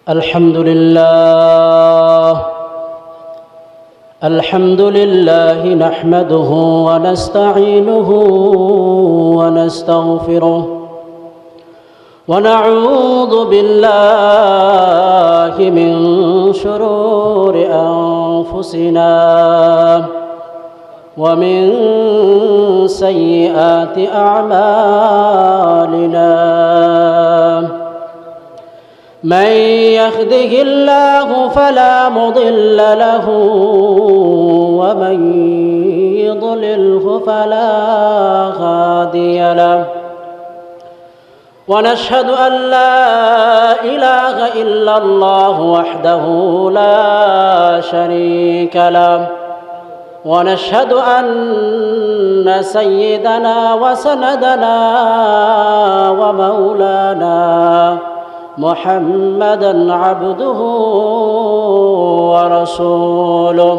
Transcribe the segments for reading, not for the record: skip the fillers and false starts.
الحمد لله نحمده ونستعينه ونستغفره ونعوذ بالله من شرور أنفسنا ومن سيئات أعمالنا من يهده الله فلا مضل له ومن يضلله فلا هادي له ونشهد أن لا إله إلا الله وحده لا شريك له ونشهد أن سيدنا وسندنا ومولانا محمدًا عبده ورسوله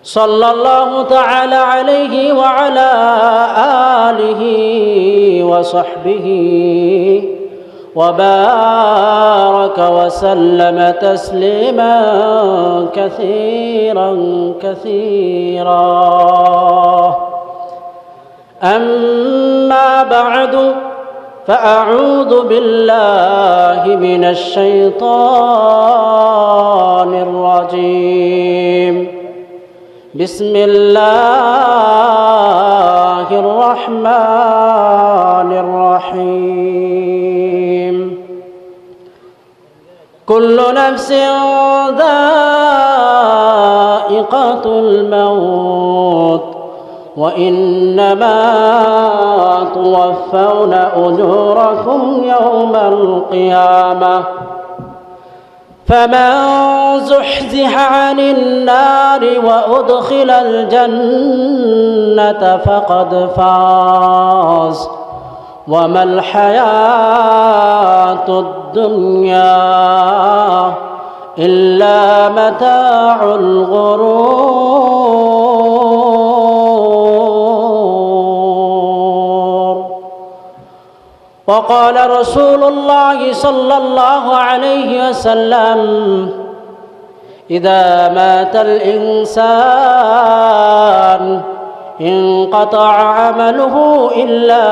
صلى الله تعالى عليه وعلى آله وصحبه وبارك وسلم تسليما كثيرا كثيرا أما بعد فأعوذ بالله من الشيطان الرجيم بسم الله الرحمن الرحيم كل نفس ذائقة الموت وإنما توفون أجوركم يوم القيامة فمن زحزح عن النار وأدخل الجنة فقد فاز وما الحياة الدنيا إلا متاع الغرور وقال رسول الله صلى الله عليه وسلم إذا مات الإنسان انقطع عمله إلا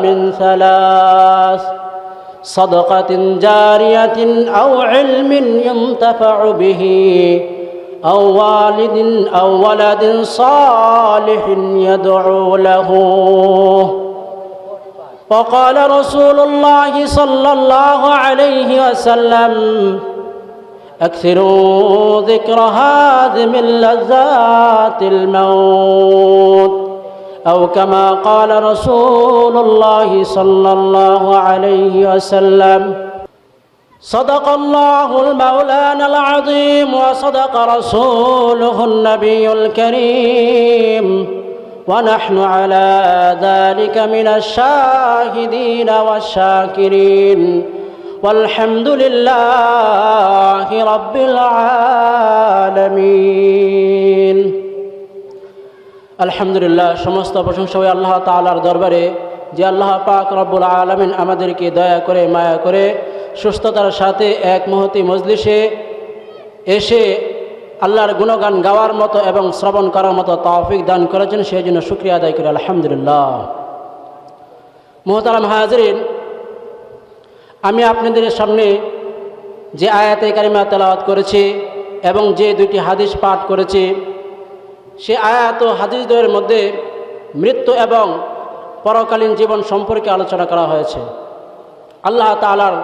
من ثلاث صدقة جارية أو علم ينتفع به أو والد أو ولد صالح يدعو له وقال رسول الله صلى الله عليه وسلم أكثروا ذكر هادم لذات الموت أو كما قال رسول الله صلى الله عليه وسلم صدق الله المولانا العظيم وصدق رسوله النبي الكريم ونحن على ذلك من الشاهدين والشاكرين والحمد لله رب العالمين আলহামদুলিল্লাহ সমস্ত প্রশংসা ওই আল্লাহ তাআলার দরবারে যে আল্লাহ পাক রব্বুল আলামিন আমাদেরকে দয়া করে মায়া করে সুস্থতার সাথে এক মুহূর্তে মজলিসে এসে আল্লাহর গুণগান গাওয়ার মতো এবং শ্রবণ করার মতো তৌফিক দান করেছেন সেই জন্য শুকরিয়া আদায় করি আলহামদুলিল্লাহ। মুহতারাম হাজিরিন, আমি আপনাদের সামনে যে আয়াতে কারিমা তেলাওয়াত করেছি এবং যে দুটি হাদিস পাঠ করেছি সে আয়াত ও হাদিসের মধ্যে মৃত্যু এবং পরকালীন জীবন সম্পর্কে আলোচনা করা হয়েছে। আল্লাহ তাআলার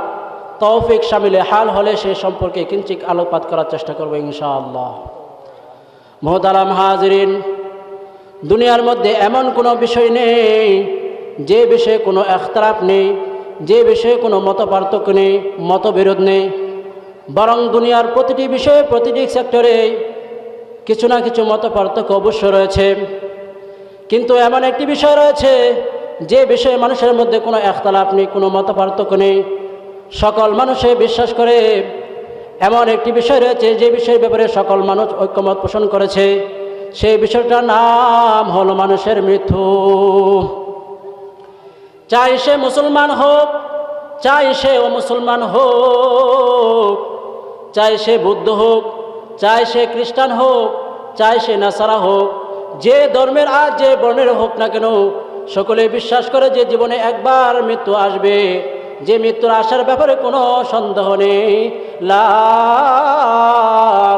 তৌফিক শামিলে হাল হলে সে সম্পর্কে কিঞ্চিত আলোকপাত করার চেষ্টা করব ইনশাআল্লাহ। মুহতারাম হাজিরিন, দুনিয়ার মধ্যে এমন কোনো বিষয় নেই যে বিষয়ে কোনো ইখতিলাফ নেই, যে বিষয়ে কোনো মতপার্থক্য নেই, মতবিরোধ নেই, বরং দুনিয়ার প্রতিটি বিষয়ে প্রতিটি সেক্টরে কিছু না কিছু মতপার্থক্য অবশ্য রয়েছে। কিন্তু এমন একটি বিষয় রয়েছে যে বিষয়ে মানুষের মধ্যে কোনো ইখতিলাফ নেই, কোনো মতপার্থক্য নেই, সকল মানুষে বিশ্বাস করে। এমন একটি বিষয় রয়েছে যে বিষয়ের ব্যাপারে সকল মানুষ ঐক্যমত পোষণ করেছে, সেই বিষয়টার নাম হলো মানুষের মৃত্যু। চাই সে মুসলমান হোক, চাই সে অমুসলমান হোক, চাই সে বুদ্ধ হোক, চাই সে খ্রিস্টান হোক, চাই সে নাসারা হোক, যে ধর্মের আর যে বর্ণের হোক না কেন, সকলে বিশ্বাস করে যে জীবনে একবার মৃত্যু আসবে, যে মৃত্যুর আসার ব্যাপারে কোনো সন্দেহ নেই। লা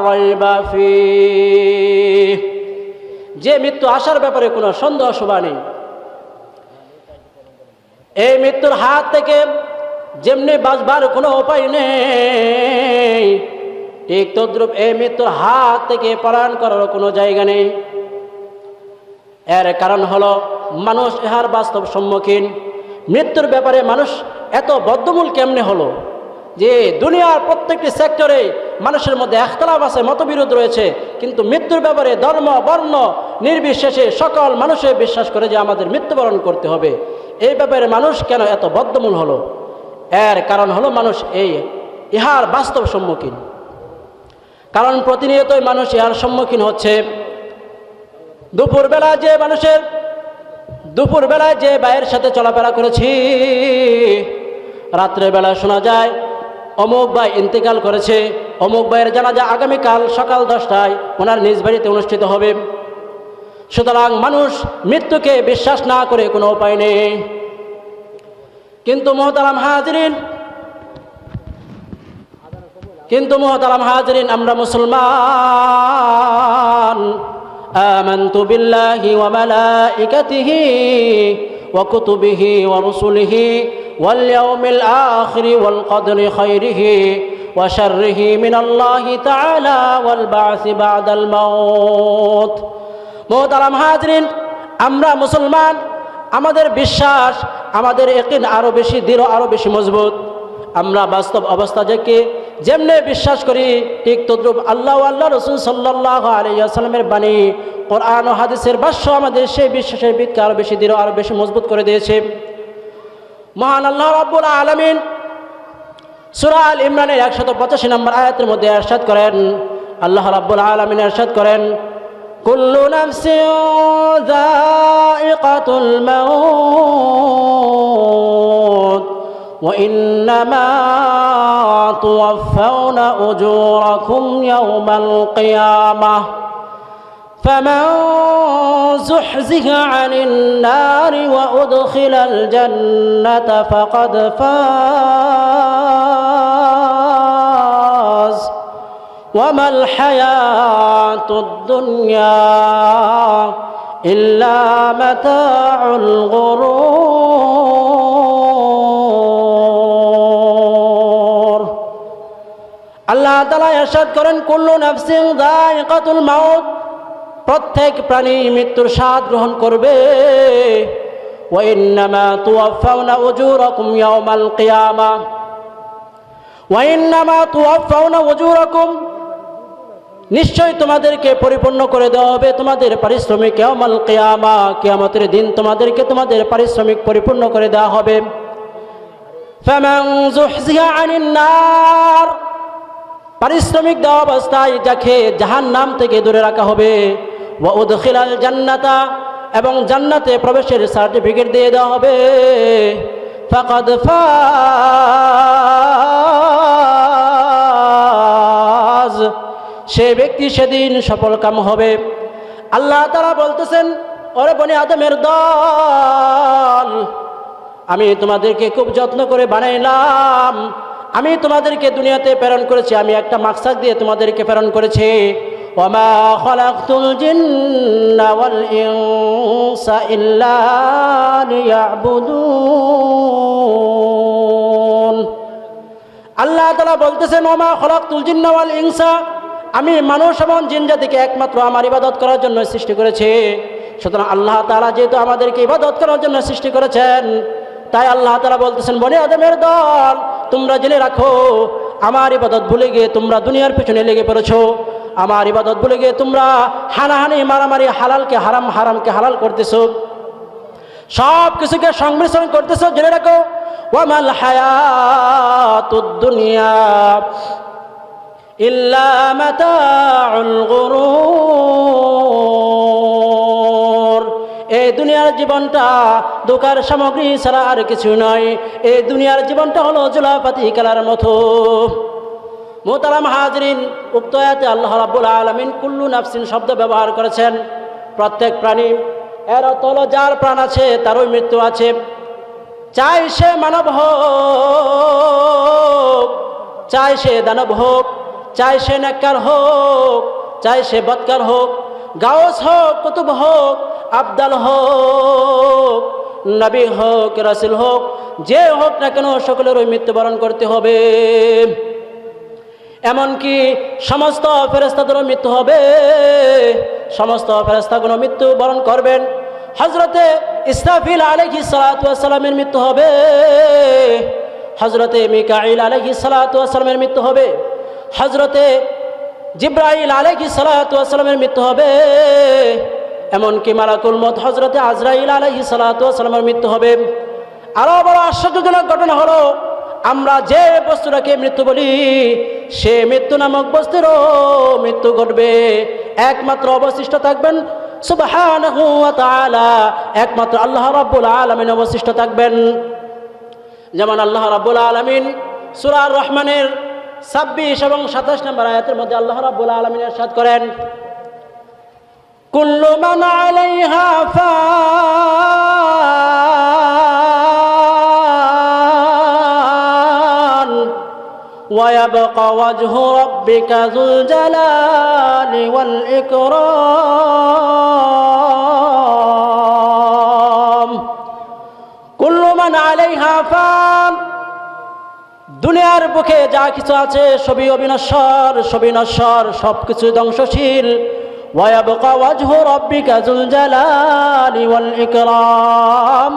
রাইবা ফীহ, যে মৃত্যু আসার ব্যাপারে কোনো সন্দেহ শোভা নেই। এই মৃত্যুর হাত থেকে যেমনি বাঁচবার কোনো উপায় নেই, ঠিক তদ্রূপ এই মৃত্যুর হাত থেকে পলায়ন করার কোনো জায়গা নেই। এর কারণ হলো মানুষ ইহার বাস্তব সম্মুখীন। মৃত্যুর ব্যাপারে মানুষ এত বদ্ধমূল কেমনে হলো যে দুনিয়ার প্রত্যেকটি সেক্টরে মানুষের মধ্যে একতলাফ আছে, মতবিরোধ রয়েছে, কিন্তু মৃত্যুর ব্যাপারে ধর্ম বর্ণ নির্বিশেষে সকল মানুষে বিশ্বাস করে যে আমাদের মৃত্যুবরণ করতে হবে। এই ব্যাপারে মানুষ কেন এত বদ্ধমূল হলো? এর কারণ হলো মানুষ ইহার বাস্তব সম্মুখীন। কারণ প্রতিনিয়তই মানুষ ইহার সম্মুখীন হচ্ছে। দুপুরবেলায় যে ভাইয়ের সাথে চলাফেরা করেছি, রাত্রেবেলা শোনা যায় অমুক ভাই ইন্তেকাল করেছে, অমুক ভাইয়ের জানাজা আগামীকাল সকাল 10টায় ওনার নিজ বাড়িতে অনুষ্ঠিত হবে। সুতরাং মানুষ মৃত্যুকে বিশ্বাস না করে কোনো উপায় নেই। কিন্তু মোহতারাম হাজরিন, আমরা মুসলমান। আমানতু বিল্লাহি ওয়া মালাইকাতিহি ওয়া কুতুবিহি ওয়া রুসুলিহি ওয়াল ইয়াউমিল আখির ওয়াল কদরি খাইরিহি ওয়া শাররিহি মিনাল্লাহি তাআলা ওয়াল বা'সি বা'দাল মাউত। মোহতারাম হাজরিন, আমরা মুসলমান। আমাদের বিশ্বাস, আমাদের ইয়াকিন আরো বেশি দৃঢ়, আরো বেশি মজবুত। আমরা বাস্তব অবস্থা থেকে যেমনে বিশ্বাস করি, ঠিক তদ্রূপ আল্লাহ ও আল্লাহ রসুল সাল্লাল্লাহু আলাইহি ওয়াসাল্লামের বাণী, কোরআন ও হাদিসের ভাষ্য আমাদের সেই বিশ্বাসের ভিতকে আরো বেশি দৃঢ়, আরো বেশি মজবুত করে দিয়েছে। মহান আল্লাহ রাব্বুল আলামিন সূরা আল ইমরানের 185 নম্বর আয়াতের মধ্যে ইরশাদ করেন, আল্লাহ রাব্বুল আলামিন ইরশাদ করেন, কুল্লু নাফসিন যায়িকাতুল মাউত ওয়া ইন্নামা তুওয়াফাউনা উজুরাকুম ইয়াওমাল কিয়ামাহ فمن زحزح عن النار وأدخل الجنة فقد فاز وما الحياة الدنيا إلا متاع الغرور। আল্লাহ তাআলা ইরশাদ করেন, কুল্লু নাফসিন যায়িকাতুল মাউত, প্রত্যেক প্রাণী মৃত্যুর স্বাদ গ্রহণ করবে। ওয়া ইন্নামা তুওয়াফাউনা উজুরাকুম ইয়াওমাল কিয়ামাহ, ওয়া ইন্নামা তুওয়াফাউনা উজুরাকুম, নিশ্চয় তোমাদেরকে পরিপূর্ণ করে দেওয়া হবে তোমাদের পারিশ্রমিক। ইয়াওমাল কিয়ামাহ, কিয়ামতের দিন তোমাদেরকে তোমাদের পারিশ্রমিক পরিপূর্ণ করে দেওয়া হবে। ফামান যুহজিহা আনিন নার, পারিশ্রমিক দেওয়া অবস্থায় যাকে জাহান্নাম থেকে দূরে রাখা হবে। ওয়া উদখিলাল জান্নাতা, এবং জান্নাতে প্রবেশের সার্টিফিকেট দিয়ে দেওয়া হবে। ফাকাদ ফাজ, সে ব্যক্তি সেদিন সফলকাম হবে। আল্লাহ তাআলা বলতেছেন, ওরে বনি আদমের দল, আমি তোমাদেরকে খুব যত্ন করে বানাইলাম, আমি তোমাদেরকে দুনিয়াতে প্রেরণ করেছি, আমি একটা মাকসাদ দিয়ে তোমাদেরকে প্রেরণ করেছি। ওয়ামা খালাকতুল জিন্না ওয়াল ইনসা ইল্লা লিয়াবুদুন। আল্লাহ তাআলা বলতেছেন, ওয়ামা খালাকতুল জিন্না ওয়াল ইনসা, আমি মানুষ এবং জিন জাতিকে একমাত্র আমার ইবাদত করার জন্য সৃষ্টি করেছি। সুতরাং আল্লাহ তাআলা যেহেতু আমাদেরকে ইবাদত করার জন্য সৃষ্টি করেছেন, তাই আল্লাহ তাআলা বলতেছেন, বনি আদমের দল, তোমরা জেনে রাখো, আমার ইবাদত ভুলে গিয়ে তোমরা দুনিয়ার পিছনে লেগে পড়েছো। আমার ইবাদত ভুলে গিয়ে তোমরা হানাহানি, মারামারি, হালালকে হারাম, হারামকে হালাল করতেছো, সব কিছুকে সংমিশ্রণ করতেছো। জেনে রাখো, ওয়ামাল হায়াতুদ দুনিয়া ইল্লা মাতাউল গুরুর, এই দুনিয়ার জীবনটা ধোঁকার সামগ্রী ছাড়া আর কিছু নয়। এই দুনিয়ার জীবনটা হলো জুলাপাতি খেলার মতো। মুহতারাম হাজরিন, উক্ত আয়াতে আল্লাহ রাব্বুল আলামিন কুল্লু নাফসিন শব্দ ব্যবহার করেছেন। প্রত্যেক প্রাণী, এর অর্থ হলো যার প্রাণ আছে তারই মৃত্যু আছে। চাই সে মানব হোক, চাই সে দানব হোক, চাই সে নেককার হোক, চাই সে বদকার হোক, গাউস হোক, কুতুব হোক, আবদাল হোক, নবী হোক, রাসূল হোক, যে হোক না কেন সকলেরই মৃত্যুবরণ করতে হবে। এমনকি সমস্ত ফেরেশতাদেরও মৃত্যু হবে, সমস্ত ফেরেশতাগুলো মৃত্যুবরণ করবেন। হযরতে ইসরাফিল আলাইহিস সালাতু ওয়াস সালামের মৃত্যু হবে, হযরতে মিকাঈল আলাইহিস সালাতু ওয়াস সালামের মৃত্যু হবে, হযরতে জিবরাইল আলাইহিস সালাতু ওয়াস সালামের মৃত্যু হবে, এমনকি মালাকুল মউত হযরতে আজরাইল আলাইহিস সালাতু ওয়াস সালামের মৃত্যু হবে। আরো বড় আশ্চর্যজনক ঘটনা হলো, আমরা যে বস্তুটাকে মৃত্যু বলি সে মৃত্যু নামক বস্তুরও মৃত্যু ঘটবে। একমাত্র অবশিষ্ট থাকবেন সুবহানাহু ওয়া তাআলা, একমাত্র আল্লাহ রাব্বুল আলামিন অবশিষ্ট থাকবেন। যেমন আল্লাহ রাব্বুল আলামিন সূরা আর রহমানের 26 এবং 27 নম্বর আয়াতের মধ্যে আল্লাহ রাব্বুল আলামিন ইরশাদ করেন, কুল্লু মান আলাইহা ফান ওয়া ইয়াবকা ওয়াজহু রাব্বিকা যুল জালালি ওয়াল ইকরাম। কুল্লু মান আলাইহা ফান, দুনিয়ার বুকে যা কিছু আছে সবই অবিনশ্বর, সবই নশ্বর, সবকিছু ধ্বংসশীল। ওয়া ইয়াবকা ওয়াজহু রাব্বিকা যুল জালালি ওয়াল ইকরাম,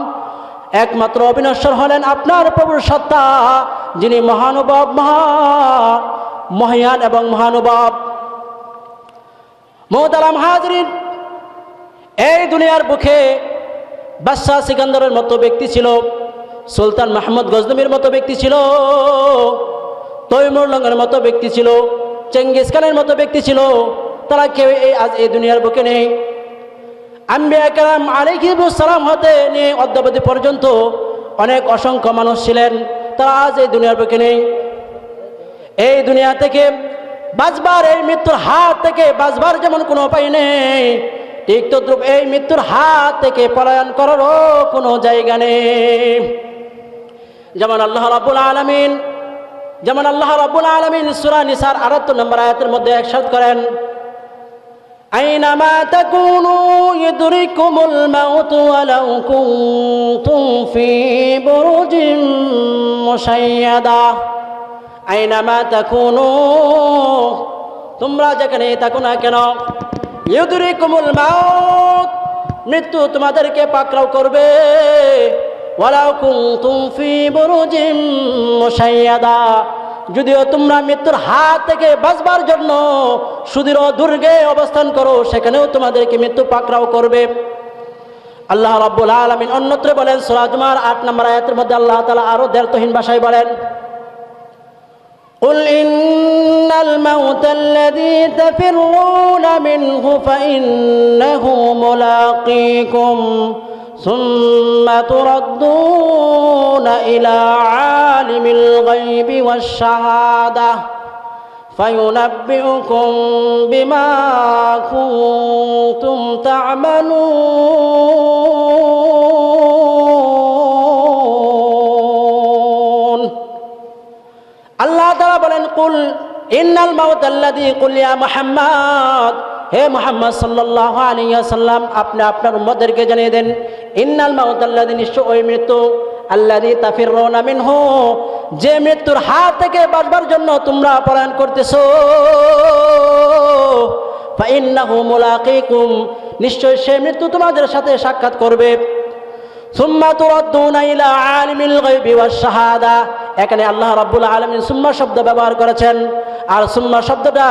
একমাত্র অবিনশ্বর হলেন আপনার প্রভুর সত্তা, যিনি মহানুভব, মহান এবং মহানুভব। মুহতারাম হাজরিন, এই দুনিয়ার বুকে বাদশাহ সিকান্দরের মতো ব্যক্তি ছিল, সুলতান মাহমুদ গজনবীর মতো ব্যক্তি ছিল, তৈমুর লঙ্গের মতো ব্যক্তি ছিল, চেঙ্গিস খানের মতো ব্যক্তি ছিল। তারা কেউ আজ এই দুনিয়ার বুকে নেই। আম্বিয়া কেরাম আলাইহিস সালাম হতে নিয়ে অদ্যাবধি পর্যন্ত অনেক অসংখ্য মানুষ ছিলেন, তারা আজ এই দুনিয়ার বুকে নেই। এই দুনিয়া থেকে বাঁচবার, এই মৃত্যুর হাত থেকে বাঁচবার যেমন কোনো উপায় নেই, ঠিক তদ্রূপ এই মৃত্যুর হাত থেকে পলায়ন করারও কোনো জায়গা নেই। যেমন আল্লাহ রাব্বুল আলামিন সূরা নিসার 78 নম্বর আয়াতের মধ্যে ইরশাদ করেন, আইনামা তাকুনু ইদরিকুমুল মাউতু ওয়ালাউ কুনতুম ফি বুরুজিন মুশাইয়াদা। আইনামা তাকুনু, তোমরা যেখানে থাকো না কেন, ইদরিকুমুল মাউত, মৃত্যু তোমাদেরকে পাকড়াও করবে। ওয়ালাউ কুনতুম ফি বুরুজিন মুশাইয়াদা, যদিও তোমরা মৃত্যুর হাত থেকে বাঁচবার জন্য সুদৃঢ় দুর্গে অবস্থান করো, সেখানেও তোমাদেরকে মৃত্যু পাকড়াও করবে। আল্লাহ রাব্বুল আলামিন অন্যত্র বলেন, সূরা জুমার 8 নম্বর আয়াতের মধ্যে আল্লাহ তাআলা আরো দ্ব্যর্থহীন ভাষায় বলেন, قل إن الموت الذي تفرون منه فإنه ملاقيكم ثم تردون إلى عالم الغيب والشهادة فينبئكم بما كنتم تعملون। আল্লাহ তাআলা বলেন, কুল ইন্নাল মাউতাল্লাযী, কুল ইয়া মুহাম্মদ, হে মুহাম্মদ সাল্লাল্লাহু আলাইহি ওয়াসাল্লাম, আপনি আপনার উম্মতদেরকে জানিয়ে দেন, ইন্নাল মাউতাল্লাযী, নিশ্চয় ওই মৃত্যু, আল্লাযী তাফিরুনা মিনহু, যে মৃত্যুর হাত থেকে বাঁচবার জন্য তোমরা পলায়ন করতেছো, ফাইন্নাহু মুলাকীকুম, নিশ্চয় সে মৃত্যু তোমাদের সাথে সাক্ষাৎ করবে। সুম্মা তুরাদ্দুনা ইলা আলিমিল গায়বি ওয়াশ শাহাদা, এখানে আল্লাহ রাব্বুল আলামিন সুম্মা শব্দ ব্যবহার করেছেন, আর সুম্মা শব্দটা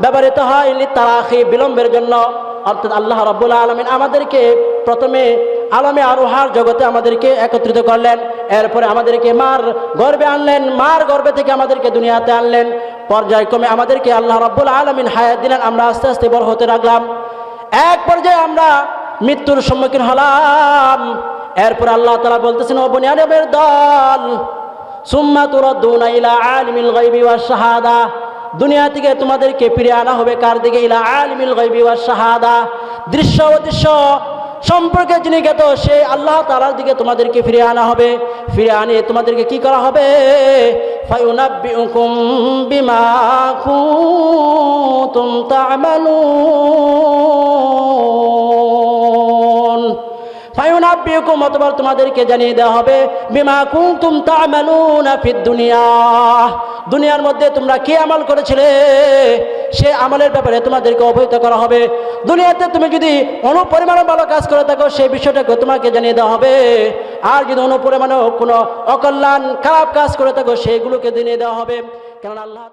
ব্যবহৃত হয় লিতারাখি, বিলম্বের জন্য। অর্থাৎ আল্লাহ রাব্বুল আলামিন আমাদেরকে প্রথমে আলমে আরোহার জগতে আমাদেরকে একত্রিত করলেন, এরপরে আমাদেরকে মার গর্ভে আনলেন, মার গর্ভে থেকে আমাদেরকে দুনিয়াতে আনলেন, পর্যায়ক্রমে আমাদেরকে আল্লাহ রাব্বুল আলামিন হায়াত দিলেন, আমরা আস্তে আস্তে বড় হতে লাগলাম। এক পর্যায়ে আমরা মৃত্যুর সম্মুখীন হলাম। এরপর আল্লাহ তাআলা বলতেছেন, ও বনি আদমের দল, সুম্মা তুরাদ্দুনা ইলা আলিমিল গায়বি ওয়াশ শাহাদা, দুনিয়া থেকে তোমাদেরকে ফিরে আনা হবে কার দিকে? ইলা আলিমিল গায়বি ওয়াশ শাহাদা, দৃশ্য অদৃশ্য সম্পর্কে যিনি জ্ঞাত সেই আল্লাহ তাআলার দিকে তোমাদেরকে ফিরে আনা হবে। ফিরে আনে তোমাদেরকে কি করা হবে? ফায়ুনাব্বিউকুম বিমা কুনতুম তা'মালুন, ফায়ুনাব্বিউকুম অতঃপর তোমাদেরকে জানিয়ে দেওয়া হবে বিমা কুনতুম তা'মালুনা ফিদ দুনিয়া, দুনিয়ার মধ্যে তোমরা কি আমল করেছিলে সে আমলের ব্যাপারে তোমাদেরকে অবহিত করা হবে। দুনিয়াতে তুমি যদি অনুপরিমাণে ভালো কাজ করে থাকো সেই বিষয়টাকে তোমাকে জানিয়ে দেওয়া হবে, আর যদি অনুপরিমাণে কোনো অকল্যাণ খারাপ কাজ করে থাকো সেইগুলোকে জানিয়ে দেওয়া হবে। কারণ আল্লাহ